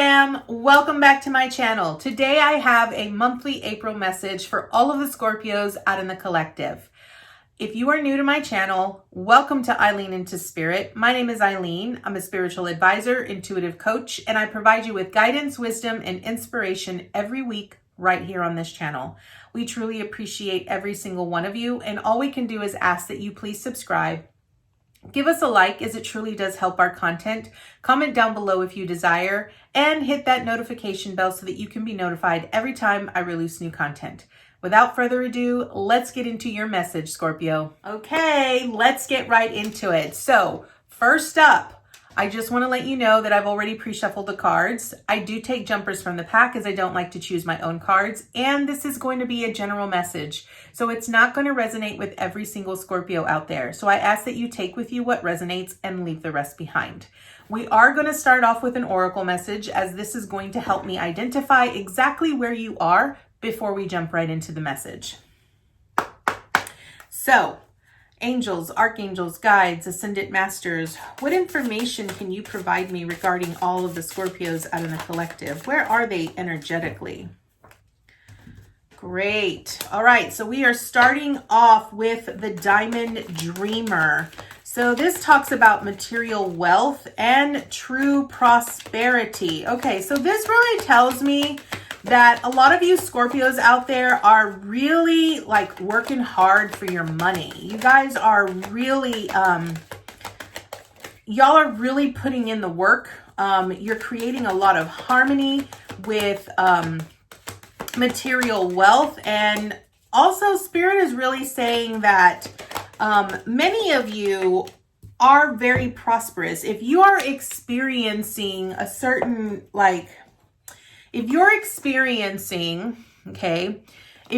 fam, welcome back to my channel. Today I have a monthly April message for all of the Scorpios out in the collective. If you are new to my channel, welcome to Eileen Into Spirit. My name is Eileen. I'm a spiritual advisor, intuitive coach, and I provide you with guidance, wisdom, and inspiration every week right here on this channel. We truly appreciate every single one of you, and all we can do is ask that you please subscribe. Give us a like, as it truly does help our content. Comment down below if you desire, and hit that notification bell so that you can be notified every time I release new content. Without further ado, let's get into your message, Scorpio. Okay, let's get right into it. So, first up, I just want to let you know that I've already pre-shuffled the cards. I do take jumpers from the pack as I don't like to choose my own cards, and this is going to be a general message. So it's not going to resonate with every single Scorpio out there. So I ask that you take with you what resonates and leave the rest behind. We are going to start off with an oracle message, as this is going to help me identify exactly where you are before we jump right into the message. So, angels, archangels, guides, ascendant masters, what information can you provide me regarding all of the Scorpios out in the collective? Where are they energetically? Great. All right, so we are starting off with the Diamond Dreamer. So this talks about material wealth and true prosperity. Okay, so this really tells me that a lot of you Scorpios out there are really like working hard for your money. You guys are really, y'all are really putting in the work. You're creating a lot of harmony with material wealth. And also Spirit is really saying that many of you are very prosperous. If you are experiencing a certain if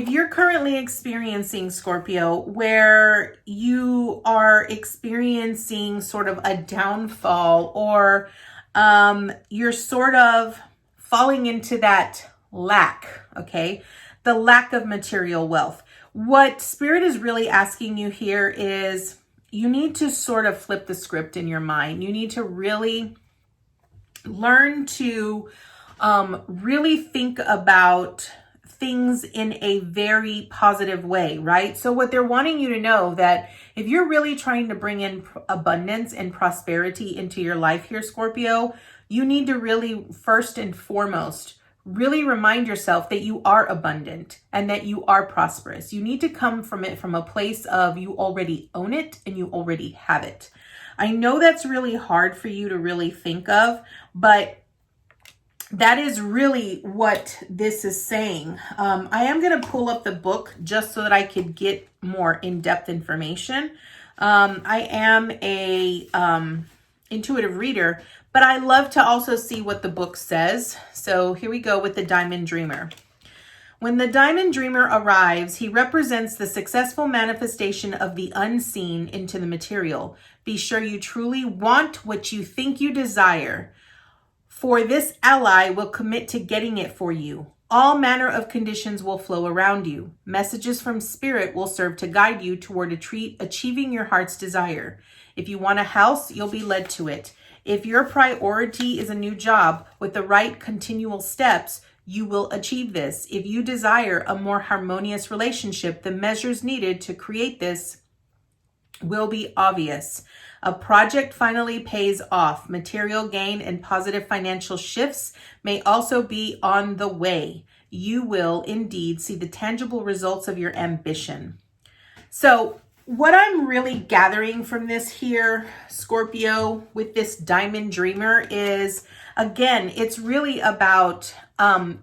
you're currently experiencing, Scorpio, where you are experiencing sort of a downfall, or you're sort of falling into that lack, okay? The lack of material wealth. What Spirit is really asking you here is you need to sort of flip the script in your mind. You need to really learn to really think about things in a very positive way, right? So what they're wanting you to know, that if you're really trying to bring in abundance and prosperity into your life here, Scorpio, you need to really, first and foremost, really remind yourself that you are abundant and that you are prosperous. You need to come from it from a place of you already own it and you already have it. I know that's really hard for you to really think of, but that is really what this is saying. I am going to pull up the book just so that I could get more in-depth information. I am a intuitive reader, but I love to also see what the book says. So here we go with the Diamond Dreamer. When the Diamond Dreamer arrives, he represents the successful manifestation of the unseen into the material. Be sure you truly want what you think you desire, for this ally will commit to getting it for you. All manner of conditions will flow around you. Messages from Spirit will serve to guide you toward achieving your heart's desire. If you want a house, you'll be led to it. If your priority is a new job with the right continual steps, you will achieve this. If you desire a more harmonious relationship, the measures needed to create this will be obvious. A project finally pays off. Material gain and positive financial shifts may also be on the way. You will indeed see the tangible results of your ambition. So what I'm really gathering from this here, Scorpio, with this Diamond Dreamer is, again, it's really about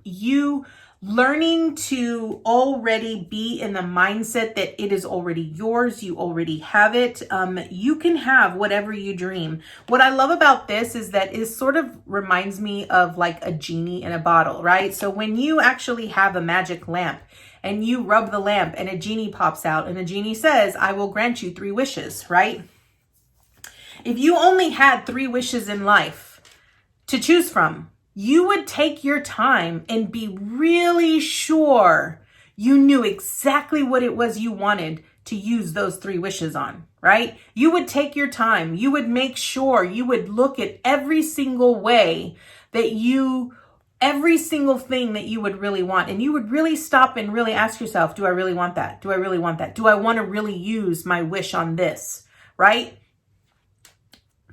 you learning to already be in the mindset that it is already yours. You already have it. You can have whatever you dream. What I love about this is that it sort of reminds me of like a genie in a bottle, right? So when you actually have a magic lamp and you rub the lamp and a genie pops out and the genie says, I will grant you 3 wishes, right? If you only had 3 wishes in life to choose from, you would take your time and be really sure you knew exactly what it was you wanted to use those 3 wishes on, right? You would take your time. You would make sure you would look at every single way that every single thing that you would really want. And you would really stop and really ask yourself, do I really want that? Do I really want that? Do I want to really use my wish on this? Right?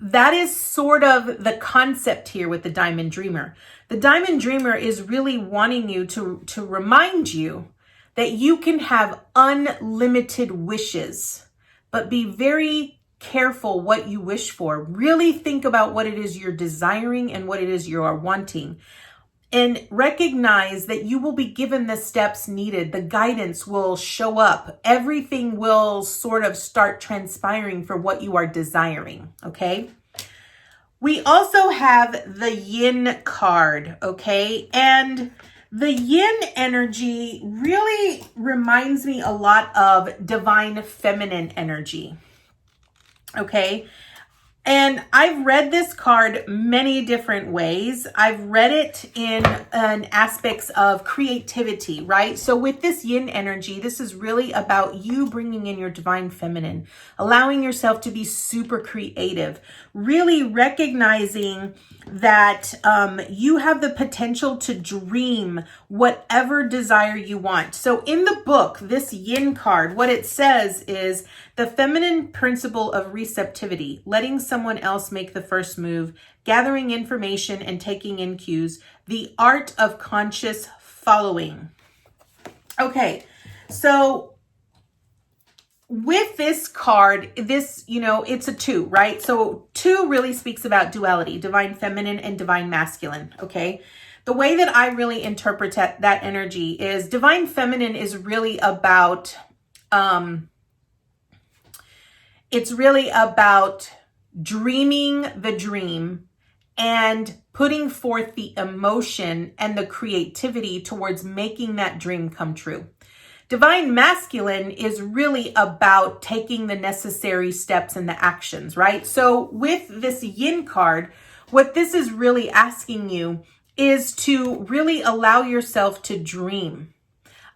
That is sort of the concept here with the Diamond Dreamer. The Diamond Dreamer is really wanting you to remind you that you can have unlimited wishes, but be very careful what you wish for. Really think about what it is you're desiring and what it is you are wanting. And recognize that you will be given the steps needed. The guidance will show up. Everything will sort of start transpiring for what you are desiring, okay? We also have the Yin card, okay? And the Yin energy really reminds me a lot of divine feminine energy, okay? And I've read this card many different ways. I've read it in aspects of creativity, right? So with this Yin energy, this is really about you bringing in your divine feminine, allowing yourself to be super creative, really recognizing that you have the potential to dream whatever desire you want. So in the book, this Yin card, what it says is the feminine principle of receptivity, letting someone else make the first move, gathering information and taking in cues, the art of conscious following. Okay, so with this card, this, it's a 2, right? So 2 really speaks about duality, divine feminine and divine masculine, okay? The way that I really interpret that energy is divine feminine is really about, it's really about dreaming the dream and putting forth the emotion and the creativity towards making that dream come true. Divine masculine is really about taking the necessary steps and the actions, right? So with this Yin card, what this is really asking you is to really allow yourself to dream.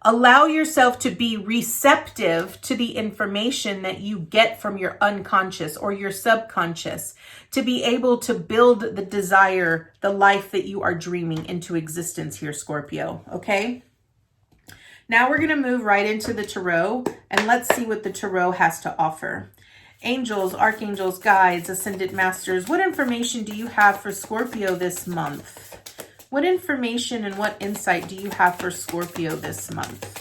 Allow yourself to be receptive to the information that you get from your unconscious or your subconscious to be able to build the desire, the life that you are dreaming into existence here, Scorpio, okay? Now we're going to move right into the tarot and let's see what the tarot has to offer. Angels, archangels, guides, ascended masters, what information do you have for Scorpio this month? What information and what insight do you have for Scorpio this month?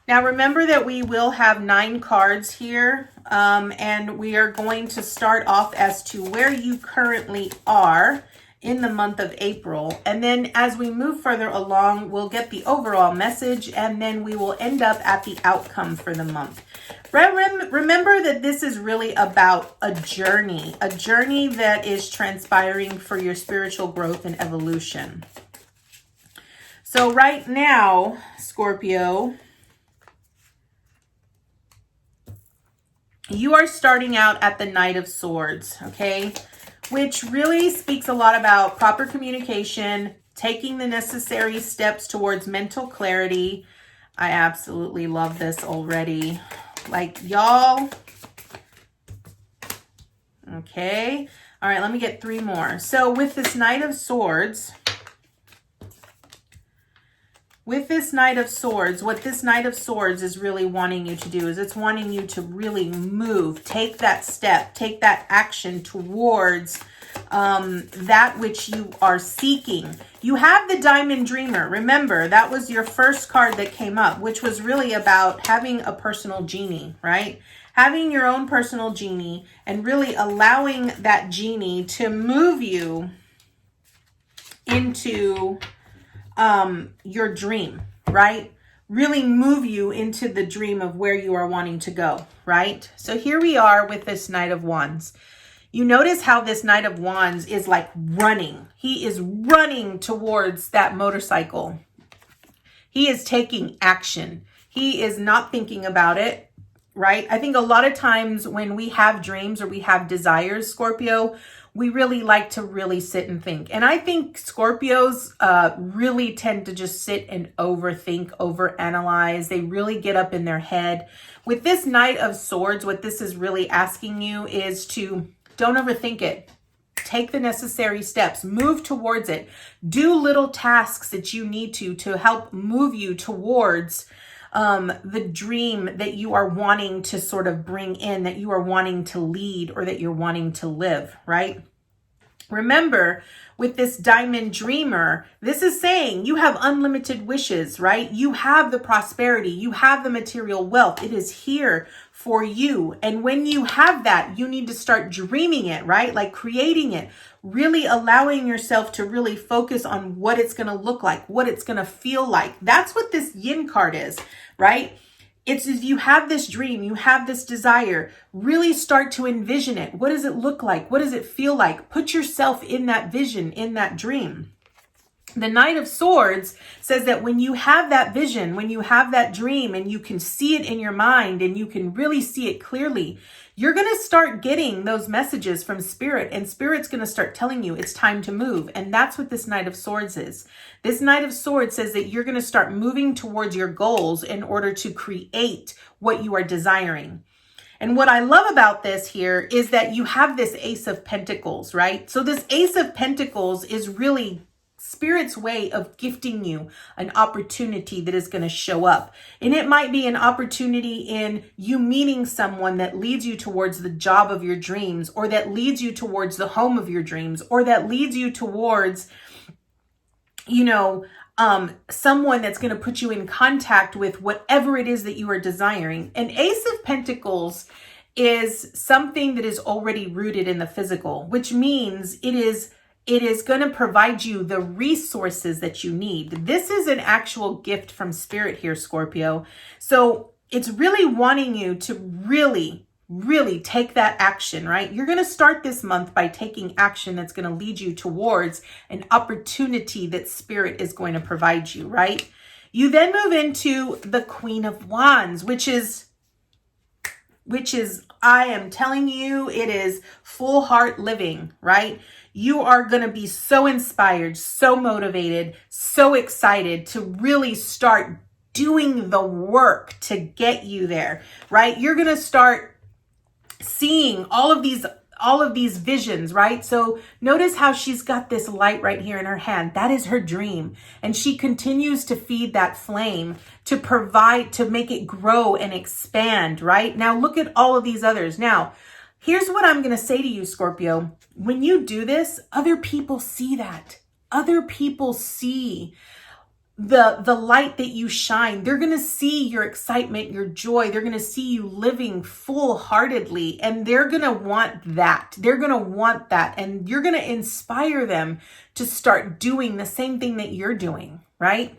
Now remember that we will have 9 cards here, and we are going to start off as to where you currently are in the month of April. And then as we move further along, we'll get the overall message and then we will end up at the outcome for the month. Remember that this is really about a journey that is transpiring for your spiritual growth and evolution. So right now, Scorpio, you are starting out at the Knight of Swords, okay? Which really speaks a lot about proper communication, taking the necessary steps towards mental clarity. I absolutely love this already. Like, y'all. Okay. All right, let me get 3 more. So with this Knight of Swords, what this Knight of Swords is really wanting you to do is it's wanting you to really move, take that step, take that action towards that which you are seeking. You have the Diamond Dreamer. Remember, that was your first card that came up, which was really about having a personal genie, right? Having your own personal genie and really allowing that genie to move you into your dream, right? Really move you into the dream of where you are wanting to go, right? So here we are with this Knight of Wands. You notice how this Knight of Wands is like running. He is running towards that motorcycle. He is taking action. He is not thinking about it, right? I think a lot of times when we have dreams or we have desires, Scorpio, we really like to really sit and think. And I think Scorpios really tend to just sit and overthink, overanalyze. They really get up in their head. With this Knight of Swords, what this is really asking you is to don't overthink it. take the necessary steps, move towards it, do little tasks that you need to help move you towards the dream that you are wanting to sort of bring in, that you are wanting to lead, or that you're wanting to live, right? Remember, with this diamond dreamer, this is saying you have unlimited wishes, right? You have the prosperity, you have the material wealth. It is here for you. And when you have that, you need to start dreaming it, right? Like creating it, really allowing yourself to really focus on what it's going to look like, what it's going to feel like. That's what this yin card is, right? It's if you have this dream, you have this desire, really start to envision it. What does it look like? What does it feel like? Put yourself in that vision, in that dream. The Knight of Swords says that when you have that vision, when you have that dream and you can see it in your mind and you can really see it clearly, you're going to start getting those messages from Spirit, and Spirit's going to start telling you it's time to move. And that's what this Knight of Swords is. This Knight of Swords says that you're going to start moving towards your goals in order to create what you are desiring. And what I love about this here is that you have this Ace of Pentacles, right? So this Ace of Pentacles is really Spirit's way of gifting you an opportunity that is going to show up. And it might be an opportunity in you meeting someone that leads you towards the job of your dreams, or that leads you towards the home of your dreams, or that leads you towards, someone that's going to put you in contact with whatever it is that you are desiring. An Ace of Pentacles is something that is already rooted in the physical, which means it is going to provide you the resources that you need. This is an actual gift from Spirit here, Scorpio. So it's really wanting you to really take that action, right? You're going to start this month by taking action that's going to lead you towards an opportunity that Spirit is going to provide you, right? You then move into the Queen of Wands, which is, I am telling you, it is full heart living, right? You are going to be so inspired, so motivated, so excited to really start doing the work to get you there, right? You're going to start seeing all of these visions, right? So notice how she's got this light right here in her hand. That is her dream. And she continues to feed that flame to provide, to make it grow and expand, right? Now look at all of these others. Now, here's what I'm going to say to you, Scorpio. When you do this, other people see that. Other people see the light that you shine. They're going to see your excitement, your joy. They're going to see you living full-heartedly, and they're going to want that. They're going to want that, and you're going to inspire them to start doing the same thing that you're doing, right?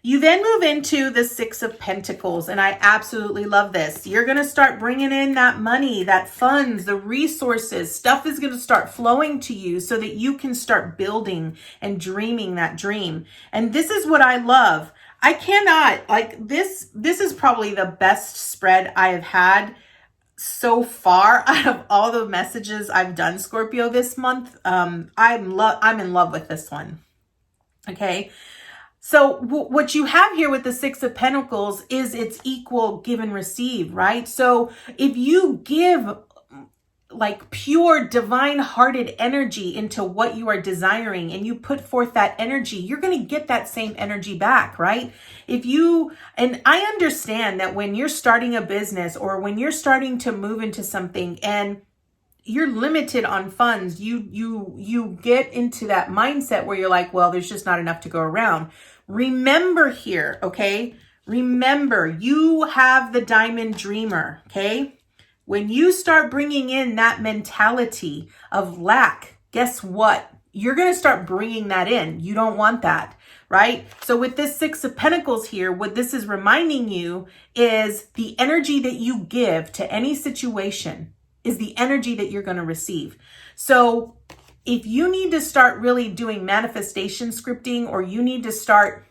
You then move into the Six of Pentacles, and I absolutely love this. You're going to start bringing in that money, that funds, the resources. Stuff is going to start flowing to you so that you can start building and dreaming that dream. And this is what I love. I cannot, like this is probably the best spread I have had so far out of all the messages I've done, Scorpio, this month. I'm in love with this one. Okay. So what you have here with the Six of Pentacles is it's equal give and receive, right? So if you give like pure divine hearted energy into what you are desiring and you put forth that energy, you're going to get that same energy back, right? And I understand that when you're starting a business or when you're starting to move into something and you're limited on funds, you get into that mindset where you're like, well, there's just not enough to go around. Remember here, okay? Remember, you have the Diamond Dreamer, okay? When you start bringing in that mentality of lack, guess what? You're going to start bringing that in. You don't want that, right? So with this Six of Pentacles here, what this is reminding you is the energy that you give to any situation is the energy that you're going to receive. So if you need to start really doing manifestation scripting, or you need to start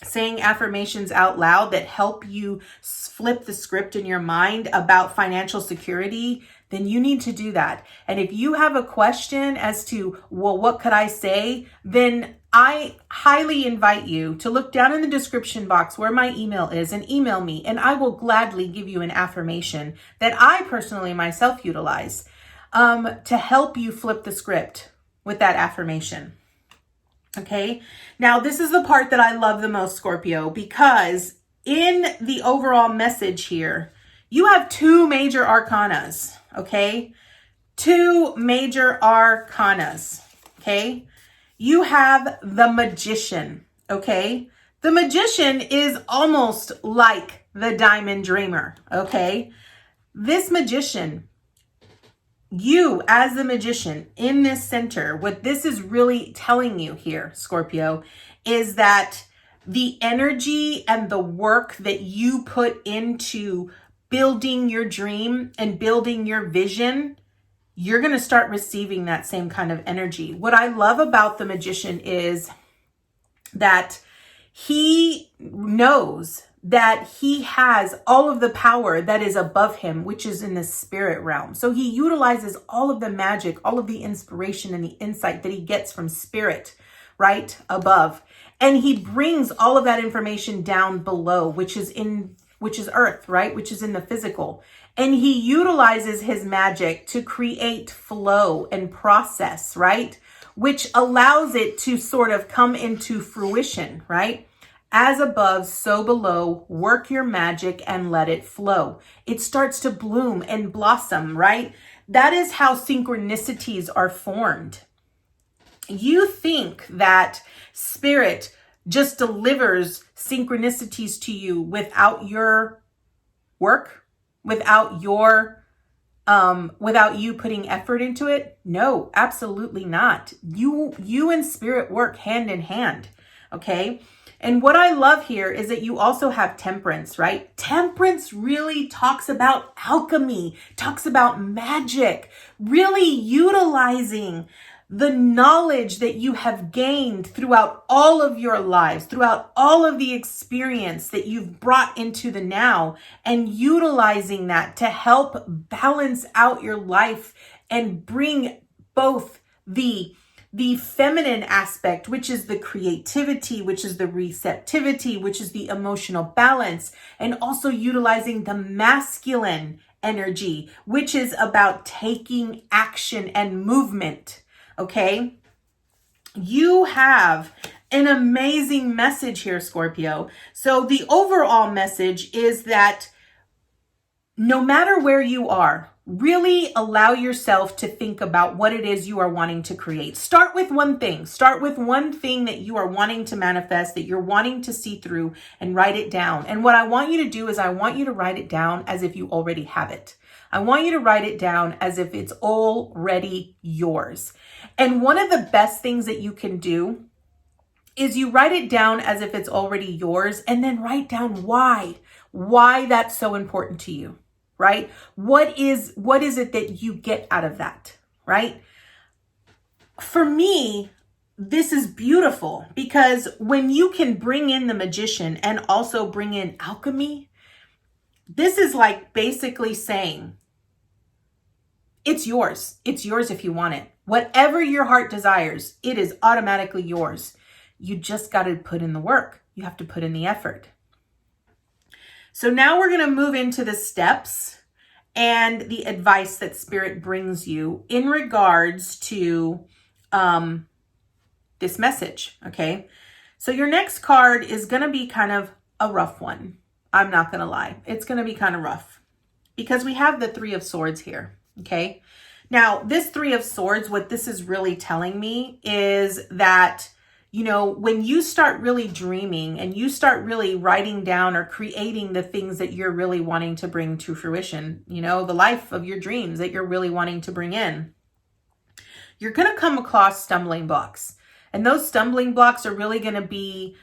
saying affirmations out loud that help you flip the script in your mind about financial security, then you need to do that. And if you have a question as to, well, what could I say? Then I highly invite you to look down in the description box where my email is and email me, and I will gladly give you an affirmation that I personally myself utilize. to help you flip the script with that affirmation. Okay. Now, this is the part that I love the most, Scorpio, because in the overall message here, you have two major arcanas. Okay. Two major arcanas. Okay. You have the Magician. Okay. The Magician is almost like the Diamond Dreamer. Okay. This Magician, you as the Magician in this center, what this is really telling you here, Scorpio, is that the energy and the work that you put into building your dream and building your vision, you're going to start receiving that same kind of energy. What I love about the Magician is that he knows that he has all of the power that is above him, which is in the spirit realm. So he utilizes all of the magic, all of the inspiration and the insight that he gets from spirit, right above. And he brings all of that information down below, which is earth, right? Which is in the physical. And he utilizes his magic to create flow and process, right? Which allows it to sort of come into fruition, right? As above, so below, work your magic and let it flow. It starts to bloom and blossom, right? That is how synchronicities are formed. You think that spirit just delivers synchronicities to you without your work, without you putting effort into it? No, absolutely not. You and spirit work hand in hand, okay? And what I love here is that you also have Temperance, right? Temperance really talks about alchemy, talks about magic, really utilizing the knowledge that you have gained throughout all of your lives, throughout all of the experience that you've brought into the now, and utilizing that to help balance out your life and bring both the feminine aspect, which is the creativity, which is the receptivity, which is the emotional balance, and also utilizing the masculine energy, which is about taking action and movement. Okay. You have an amazing message here, Scorpio. So the overall message is that no matter where you are, really allow yourself to think about what it is you are wanting to create. Start with one thing. Start with one thing that you are wanting to manifest, that you're wanting to see through, and write it down. And what I want you to do is I want you to write it down as if you already have it. I want you to write it down as if it's already yours. And one of the best things that you can do is you write it down as if it's already yours, and then write down why that's so important to you. Right? What is it that you get out of that? Right? For me, this is beautiful because when you can bring in the Magician and also bring in alchemy, this is like basically saying, it's yours. It's yours if you want it. Whatever your heart desires, it is automatically yours. You just got to put in the work. You have to put in the effort. So now we're going to move into the steps and the advice that Spirit brings you in regards to this message, okay? So your next card is going to be kind of a rough one. I'm not going to lie. It's going to be kind of rough because we have the Three of Swords here, okay? Now, this Three of Swords, what this is really telling me is that you know, when you start really dreaming and you start really writing down or creating the things that you're really wanting to bring to fruition, you know, the life of your dreams that you're really wanting to bring in, you're going to come across stumbling blocks. And those stumbling blocks are really going to be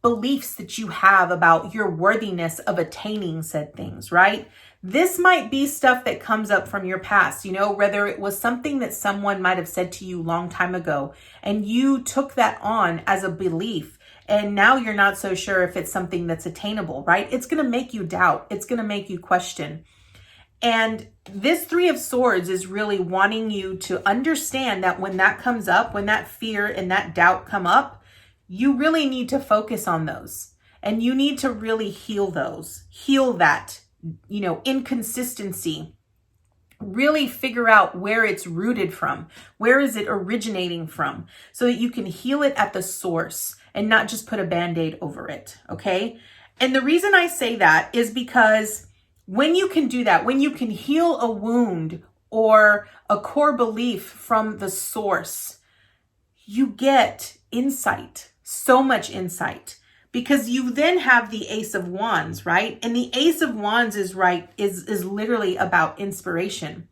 beliefs that you have about your worthiness of attaining said things, right? This might be stuff that comes up from your past, you know, whether it was something that someone might have said to you a long time ago and you took that on as a belief and now you're not so sure if it's something that's attainable, right? It's going to make you doubt. It's going to make you question. And this Three of Swords is really wanting you to understand that when that comes up, when that fear and that doubt come up, you really need to focus on those and you need to really heal those, heal that, you know, inconsistency really figure out where it's rooted from. Where is it originating from? So that you can heal it at the source and not just put a Band-Aid over it, okay? And the reason I say that is because when you can do that, when you can heal a wound or a core belief from the source, you get insight, so much insight. Because you then have the Ace of Wands, right? And the Ace of Wands is literally about inspiration.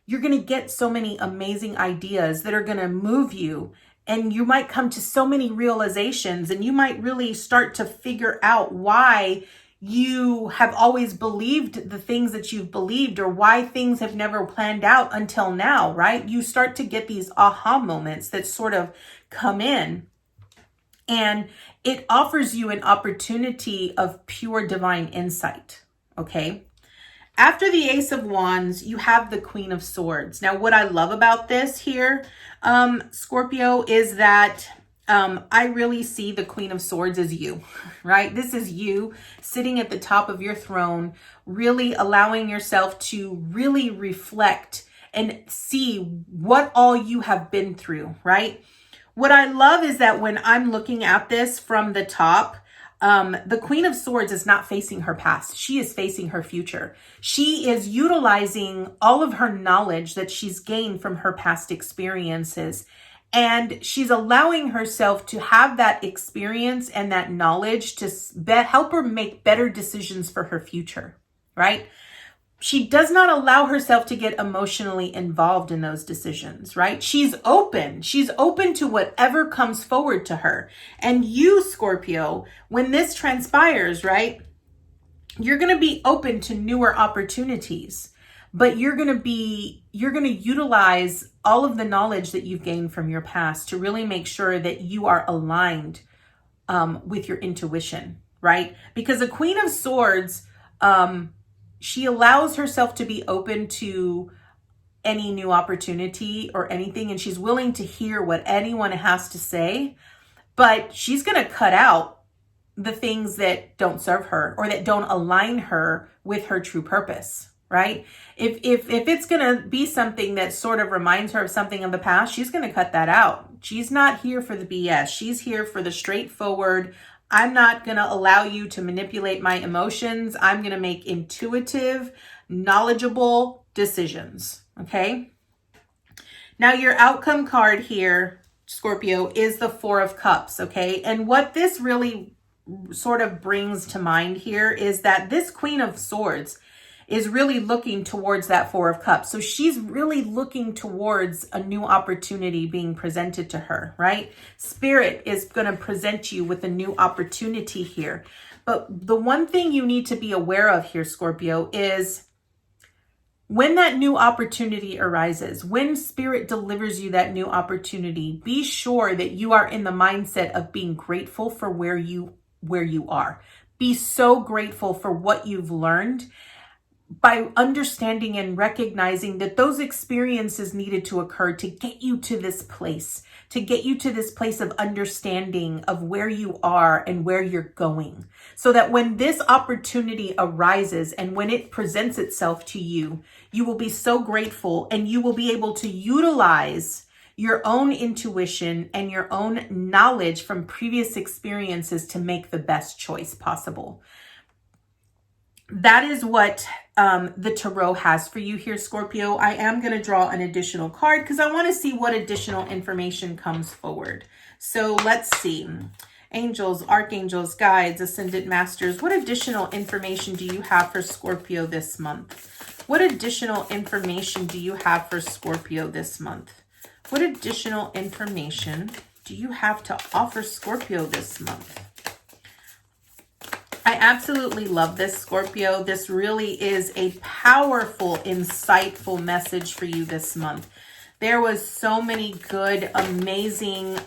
You're going to get so many amazing ideas that are going to move you. And you might come to so many realizations, and you might really start to figure out why you have always believed the things that you've believed, or why things have never planned out until now, right? You start to get these aha moments that sort of come in. And it offers you an opportunity of pure divine insight, okay? After the Ace of Wands, you have the Queen of Swords. Now, what I love about this here, Scorpio, is that I really see the Queen of Swords as you, right? This is you sitting at the top of your throne, really allowing yourself to really reflect and see what all you have been through, right? What I love is that when I'm looking at this from the top, the Queen of Swords is not facing her past. She is facing her future. She is utilizing all of her knowledge that she's gained from her past experiences. And she's allowing herself to have that experience and that knowledge to help her make better decisions for her future, right? She does not allow herself to get emotionally involved in those decisions, right? She's open. She's open to whatever comes forward to her. And you, Scorpio, when this transpires, right, you're going to be open to newer opportunities, but you're going to utilize all of the knowledge that you've gained from your past to really make sure that you are aligned with your intuition, right? Because the Queen of Swords, she allows herself to be open to any new opportunity or anything, and she's willing to hear what anyone has to say, but she's going to cut out the things that don't serve her or that don't align her with her true purpose, right? If it's going to be something that sort of reminds her of something of the past, she's going to cut that out. She's not here for the BS. She's here for the straightforward, I'm not going to allow you to manipulate my emotions. I'm going to make intuitive, knowledgeable decisions. Okay. Now your outcome card here, Scorpio, is the Four of Cups. Okay. And what this really sort of brings to mind here is that this Queen of Swords is really looking towards that Four of Cups. So she's really looking towards a new opportunity being presented to her, right? Spirit is going to present you with a new opportunity here. But the one thing you need to be aware of here, Scorpio, is when that new opportunity arises, when Spirit delivers you that new opportunity, be sure that you are in the mindset of being grateful for where you are. Be so grateful for what you've learned, by understanding and recognizing that those experiences needed to occur to get you to this place, of understanding of where you are and where you're going. So that when this opportunity arises and when it presents itself to you, you will be so grateful and you will be able to utilize your own intuition and your own knowledge from previous experiences to make the best choice possible. That is what the Tarot has for you here, Scorpio. I am going to draw an additional card because I want to see what additional information comes forward. So let's see. Angels, archangels, guides, ascendant masters. What additional information do you have for Scorpio this month? What additional information do you have for Scorpio this month? What additional information do you have to offer Scorpio this month? I absolutely love this, Scorpio. This really is a powerful, insightful message for you this month. There was so many good, amazing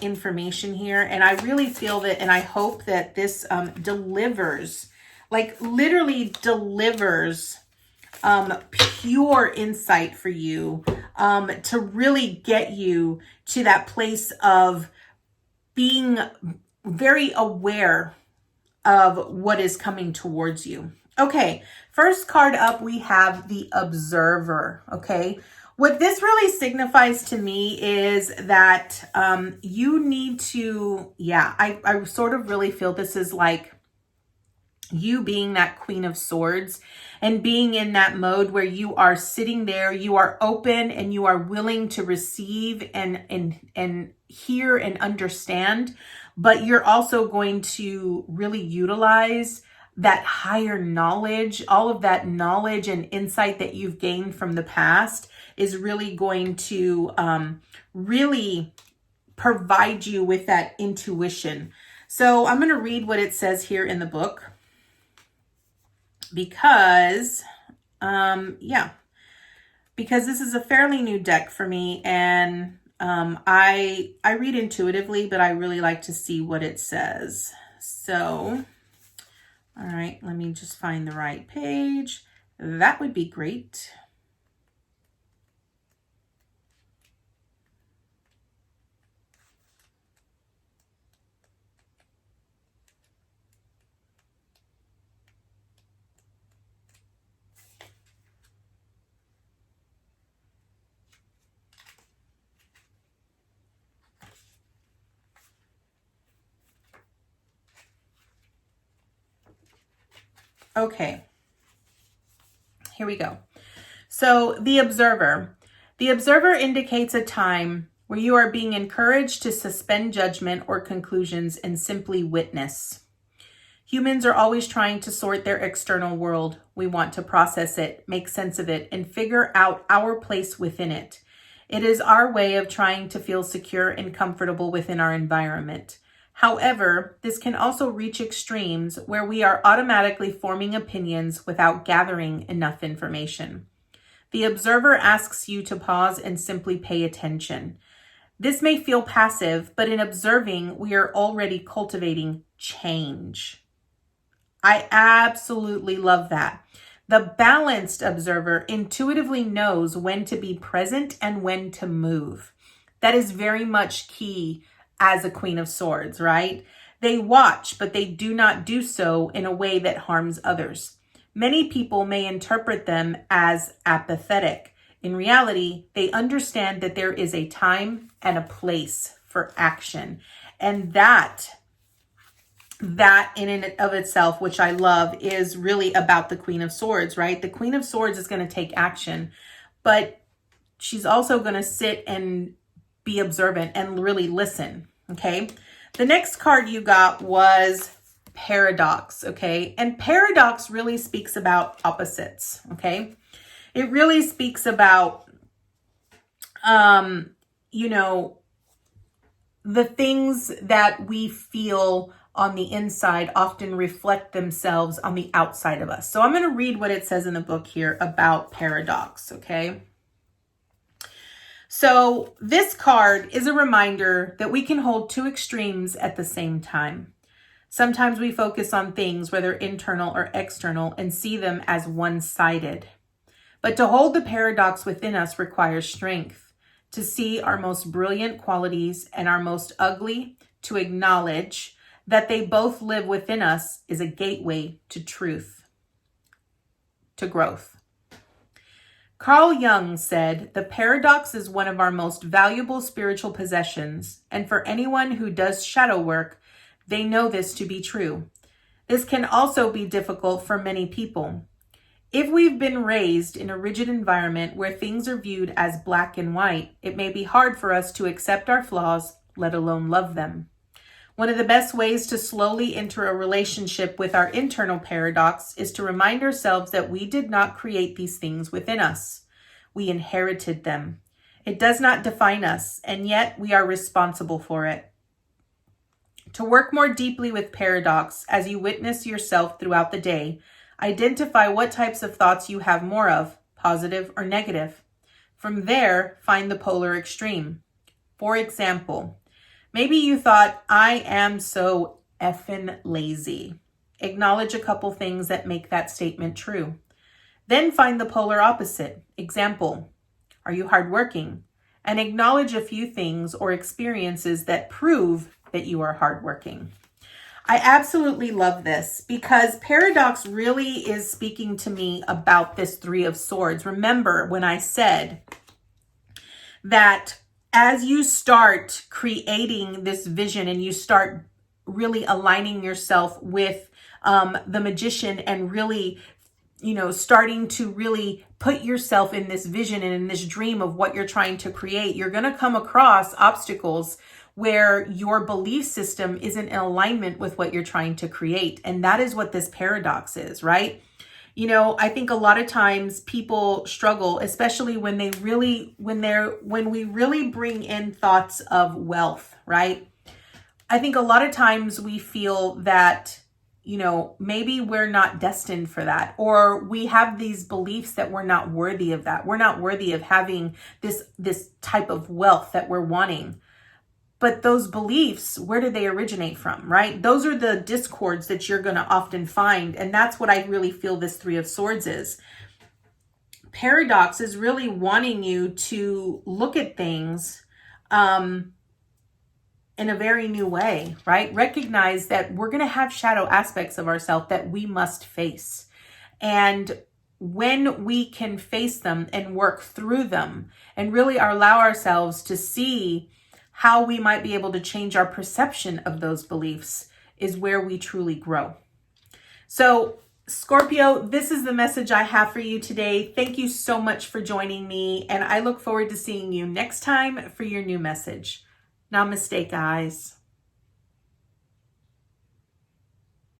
information here. And I really feel that, and I hope that this delivers, like literally delivers pure insight for you to really get you to that place of being very aware of what is coming towards you. Okay, first card up, we have the Observer, okay? What this really signifies to me is that you need to, I sort of really feel this is like you being that Queen of Swords and being in that mode where you are sitting there, you are open and you are willing to receive and hear and understand, but you're also going to really utilize that higher knowledge. All of that knowledge and insight that you've gained from the past is really going to really provide you with that intuition. So I'm going to read what it says here in the book. Because because this is a fairly new deck for me, and I read intuitively, but I really like to see what it says. So, all right, let me just find the right page. That would be great. Okay, here we go. So the Observer. The Observer indicates a time where you are being encouraged to suspend judgment or conclusions and simply witness. Humans are always trying to sort their external world. We want to process it, make sense of it, and figure out our place within it. It is our way of trying to feel secure and comfortable within our environment. However, this can also reach extremes where we are automatically forming opinions without gathering enough information. The Observer asks you to pause and simply pay attention. This may feel passive, but in observing, we are already cultivating change. I absolutely love that. The balanced Observer intuitively knows when to be present and when to move. That is very much key as a Queen of Swords, right? They watch, but they do not do so in a way that harms others. Many people may interpret them as apathetic. In reality, they understand that there is a time and a place for action. And that in and of itself, which I love, is really about the Queen of Swords, right? The Queen of Swords is going to take action, but she's also going to sit and be observant and really listen, okay? The next card you got was Paradox, okay? And Paradox really speaks about opposites, okay? It really speaks about, you know, the things that we feel on the inside often reflect themselves on the outside of us. So I'm going to read what it says in the book here about Paradox, okay? So this card is a reminder that we can hold two extremes at the same time. Sometimes we focus on things, whether internal or external, and see them as one-sided. But to hold the paradox within us requires strength. To see our most brilliant qualities and our most ugly, to acknowledge that they both live within us, is a gateway to truth, to growth. Carl Jung said, "The paradox is one of our most valuable spiritual possessions, and for anyone who does shadow work, they know this to be true. This can also be difficult for many people. If we've been raised in a rigid environment where things are viewed as black and white, it may be hard for us to accept our flaws, let alone love them. One of the best ways to slowly enter a relationship with our internal paradox is to remind ourselves that we did not create these things within us. We inherited them. It does not define us, and yet we are responsible for it. To work more deeply with paradox as you witness yourself throughout the day, identify what types of thoughts you have more of, positive or negative. From there, find the polar extreme. For example, maybe you thought, I am so effing lazy. Acknowledge a couple things that make that statement true. Then find the polar opposite. Example, are you hardworking? And acknowledge a few things or experiences that prove that you are hardworking. I absolutely love this because paradox really is speaking to me about this Three of Swords. Remember when I said that as you start creating this vision and you start really aligning yourself with the magician and really, starting to really put yourself in this vision and in this dream of what you're trying to create, you're going to come across obstacles where your belief system isn't in alignment with what you're trying to create. And that is what this paradox is, right? I think a lot of times people struggle, especially when we really bring in thoughts of wealth, right? I think a lot of times we feel that, maybe we're not destined for that, or we have these beliefs that we're not worthy of that. We're not worthy of having this type of wealth that we're wanting. But those beliefs, where do they originate from, right? Those are the discords that you're going to often find. And that's what I really feel this Three of Swords is. Paradox is really wanting you to look at things in a very new way, right? Recognize that we're going to have shadow aspects of ourselves that we must face. And when we can face them and work through them and really allow ourselves to see how we might be able to change our perception of those beliefs is where we truly grow. So Scorpio, this is the message I have for you today. Thank you so much for joining me, and I look forward to seeing you next time for your new message. Namaste, guys.